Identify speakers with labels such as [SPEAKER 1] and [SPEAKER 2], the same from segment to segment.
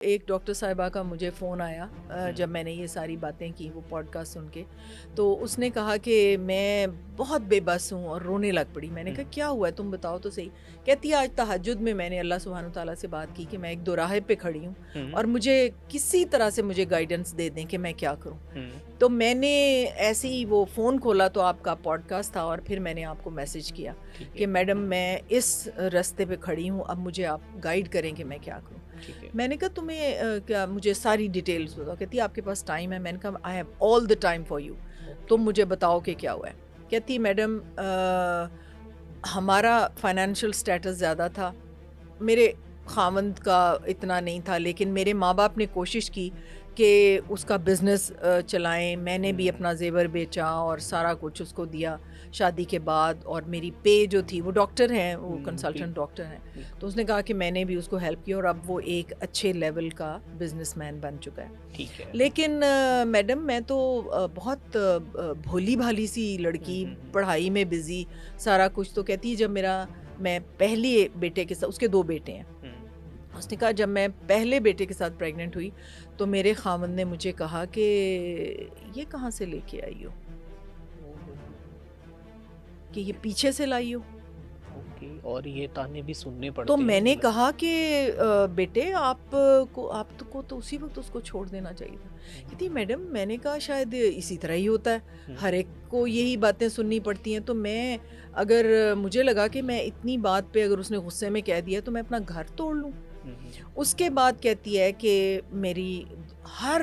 [SPEAKER 1] ایک ڈاکٹر صاحبہ کا مجھے فون آیا جب میں نے یہ ساری باتیں کی وہ پوڈ کاسٹ سن کے، تو اس نے کہا کہ میں بہت بے بس ہوں اور رونے لگ پڑی۔ میں نے کہا کیا ہوا ہے تم بتاؤ تو صحیح۔ کہتی ہے آج تہجد میں نے اللہ سبحانہ وتعالیٰ سے بات کی کہ میں ایک دوراہے پہ کھڑی ہوں اور مجھے کسی طرح سے مجھے گائیڈنس دے دیں کہ میں کیا کروں۔ تو میں نے ایسے ہی وہ فون کھولا تو آپ کا پوڈ کاسٹ تھا اور پھر میں نے آپ کو میسج کیا کہ میڈم میں اس رستے پہ کھڑی ہوں، اب مجھے آپ گائیڈ کریں کہ میں کیا کروں۔ میں نے کہا تمہیں کیا مجھے ساری ڈیٹیلز بتاؤ۔ کہتی ہے آپ کے پاس ٹائم ہے؟ میں نے کہا I have all the time for you, تم مجھے بتاؤ کہ کیا ہوا ہے۔ کہتی میڈم ہمارا فائنینشیل سٹیٹس زیادہ تھا، میرے خاوند کا اتنا نہیں تھا، لیکن میرے ماں باپ نے کوشش کی کہ اس کا بزنس چلائیں۔ میں نے بھی اپنا زیور بیچا اور سارا کچھ اس کو دیا شادی کے بعد، اور میری پے جو تھی، وہ ڈاکٹر ہیں، وہ کنسلٹنٹ ڈاکٹر ہیں، تو اس نے کہا کہ میں نے بھی اس کو ہیلپ کی اور اب وہ ایک اچھے لیول کا بزنس مین بن چکا ہے۔ لیکن میڈم میں تو بہت بھولی بھالی سی لڑکی، پڑھائی میں بزی، سارا کچھ۔ تو کہتی ہے جب میں پہلے بیٹے کے ساتھ، اس کے 2 بیٹے ہیں، اس نے کہا جب میں پہلے بیٹے کے ساتھ پریگننٹ ہوئی تو میرے خاوند نے مجھے کہا کہ یہ کہاں سے لے کے آئی ہو، کہ یہ پیچھے سے لائی ہو،
[SPEAKER 2] اور یہ تانے بھی سننے پڑتے
[SPEAKER 1] تو
[SPEAKER 2] ہیں۔
[SPEAKER 1] میں نے کہا کہ بیٹے آپ کو تو اسی وقت اس کو چھوڑ دینا چاہیے تھا۔ کہتی میڈم میں نے کہا شاید اسی طرح ہی ہوتا ہے، ہر ایک کو یہی باتیں سننی پڑتی ہیں، تو میں اگر مجھے لگا کہ میں اتنی بات پہ اگر اس نے غصے میں کہہ دیا تو میں اپنا گھر توڑ لوں۔ اس کے بعد کہتی ہے کہ میری ہر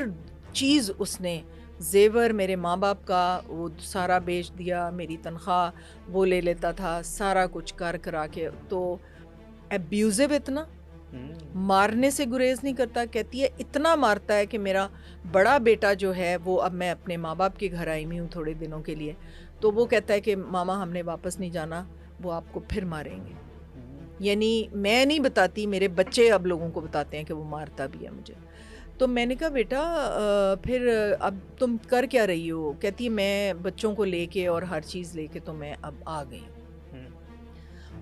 [SPEAKER 1] چیز اس نے، زیور میرے ماں باپ کا وہ سارا بیچ دیا، میری تنخواہ وہ لے لیتا تھا، سارا کچھ کر کرا کے، تو ابیوزو اتنا، مارنے سے گریز نہیں کرتا۔ کہتی ہے اتنا مارتا ہے کہ میرا بڑا بیٹا جو ہے وہ، اب میں اپنے ماں باپ کے گھر آئی ہوئی ہوں تھوڑے دنوں کے لیے، تو وہ کہتا ہے کہ ماما ہم نے واپس نہیں جانا، وہ آپ کو پھر ماریں گے۔ یعنی میں نہیں بتاتی، میرے بچے اب لوگوں کو بتاتے ہیں کہ وہ مارتا بھی ہے مجھے۔ تو میں نے کہا بیٹا پھر اب تم کر کیا رہی ہو؟ کہتی ہے میں بچوں کو لے کے اور ہر چیز لے کے تو میں اب آ گئی ہوں،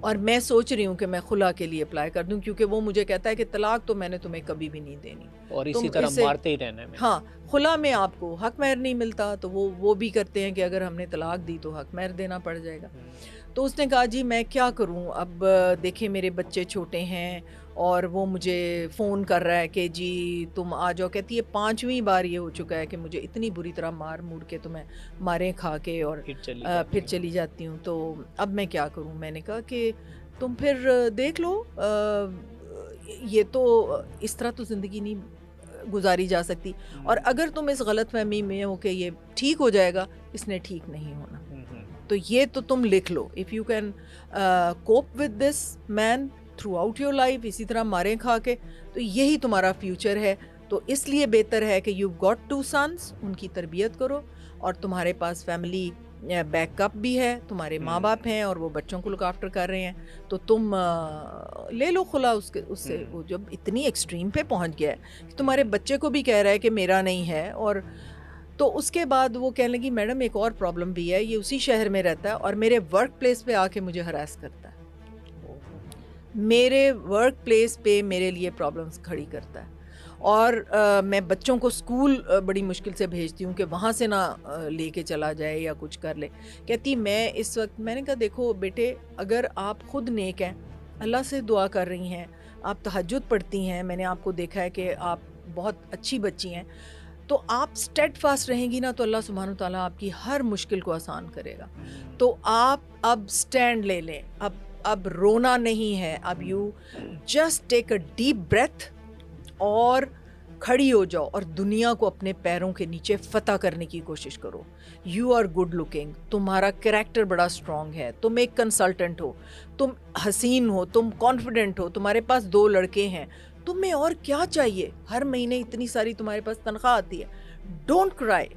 [SPEAKER 1] اور میں سوچ رہی ہوں کہ میں خلا کے لیے اپلائی کر دوں، کیونکہ وہ مجھے کہتا ہے کہ طلاق تو میں نے تمہیں کبھی بھی نہیں دینی،
[SPEAKER 2] اور اسی طرح مارتے ہی رہنا ہے۔
[SPEAKER 1] ہاں، خلا میں آپ کو حق مہر نہیں ملتا، تو وہ بھی کرتے ہیں کہ اگر ہم نے طلاق دی تو حق مہر دینا پڑ جائے گا۔ تو اس نے کہا جی میں کیا کروں، اب دیکھیں میرے بچے چھوٹے ہیں اور وہ مجھے فون کر رہا ہے کہ جی تم آ جاؤ۔ کہتی ہے 5ویں بار یہ ہو چکا ہے کہ مجھے اتنی بری طرح مار مور کے تو میں ماریں کھا کے اور پھر چلی جاتی ہوں، تو اب میں کیا کروں۔ میں نے کہا کہ تم پھر دیکھ لو، یہ تو اس طرح تو زندگی نہیں گزاری جا سکتی، اور اگر تم اس غلط فہمی میں ہو کہ یہ ٹھیک ہو جائے گا، اس نے ٹھیک نہیں ہونا، تو یہ تو تم لکھ لو، if you can cope with this man throughout your life، اسی طرح ماریں کھا کے، تو یہی تمہارا فیوچر ہے، تو اس لیے بہتر ہے کہ you've got 2 sons، ان کی تربیت کرو، اور تمہارے پاس فیملی بیک اپ بھی ہے، تمہارے ماں باپ ہیں اور وہ بچوں کو لک آفٹر کر رہے ہیں، تو تم لے لو خلا اس سے۔ وہ جب اتنی ایکسٹریم پہ پہنچ گیا ہے کہ تمہارے بچے کو بھی کہہ رہا ہے کہ میرا نہیں ہے، اور تو اس کے بعد وہ کہنے لگی میڈم ایک اور پرابلم بھی ہے، یہ اسی شہر میں رہتا ہے اور میرے ورک پلیس پہ آ کے مجھے ہراس کرتا ہے، میرے ورک پلیس پہ میرے لیے پرابلمس کھڑی کرتا ہے، اور میں بچوں کو اسکول بڑی مشکل سے بھیجتی ہوں کہ وہاں سے نہ لے کے چلا جائے یا کچھ کر لے۔ کہتی میں اس وقت، میں نے کہا دیکھو بیٹے اگر آپ خود نیک ہیں، اللہ سے دعا کر رہی ہیں، آپ تہجد پڑھتی ہیں، میں نے آپ کو دیکھا ہے کہ آپ بہت اچھی بچی ہیں، تو آپ اسٹیڈ فاسٹ رہیں گی نا تو اللہ سبحانہ وتعالیٰ آپ کی ہر مشکل کو آسان کرے گا۔ تو آپ اب اسٹینڈ لے لیں، اب رونا نہیں ہے، اب you just take a deep breath اور کھڑی ہو جاؤ اور دنیا کو اپنے پیروں کے نیچے فتح کرنے کی کوشش کرو۔ یو آر گڈ لکنگ، تمہارا کریکٹر بڑا اسٹرانگ ہے، تم ایک کنسلٹنٹ ہو، تم حسین ہو، تم کانفیڈنٹ ہو، تمہارے پاس 2 لڑکے ہیں، تمہیں اور کیا چاہیے؟ ہر مہینے اتنی ساری تمہارے پاس تنخواہ آتی ہے، ڈونٹ کرائی،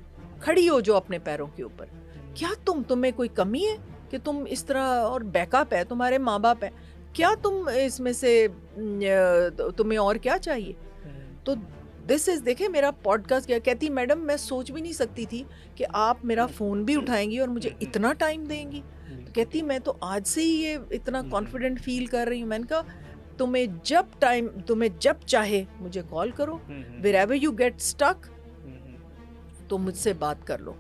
[SPEAKER 1] کھڑی ہو جو اپنے پیروں کے اوپر۔ کیا تمہیں کوئی کمی ہے کہ تم اس طرح، اور بیک اپ ہے، تمہارے ماں باپ ہیں، کیا تم اس میں سے تمہیں اور کیا چاہیے؟ تو دس از، دیکھیں میرا پوڈ کاسٹ کیا کہتی میڈم میں سوچ بھی نہیں سکتی تھی کہ آپ میرا فون بھی اٹھائیں گی اور مجھے اتنا ٹائم دیں گی۔ تو کہتی میں تو آج سے ہی یہ اتنا کانفیڈنٹ فیل کر رہی ہوں۔ میں نے کہا تمہیں جب چاہے مجھے کال کرو, wherever you get stuck تو مجھ سے بات کر لو.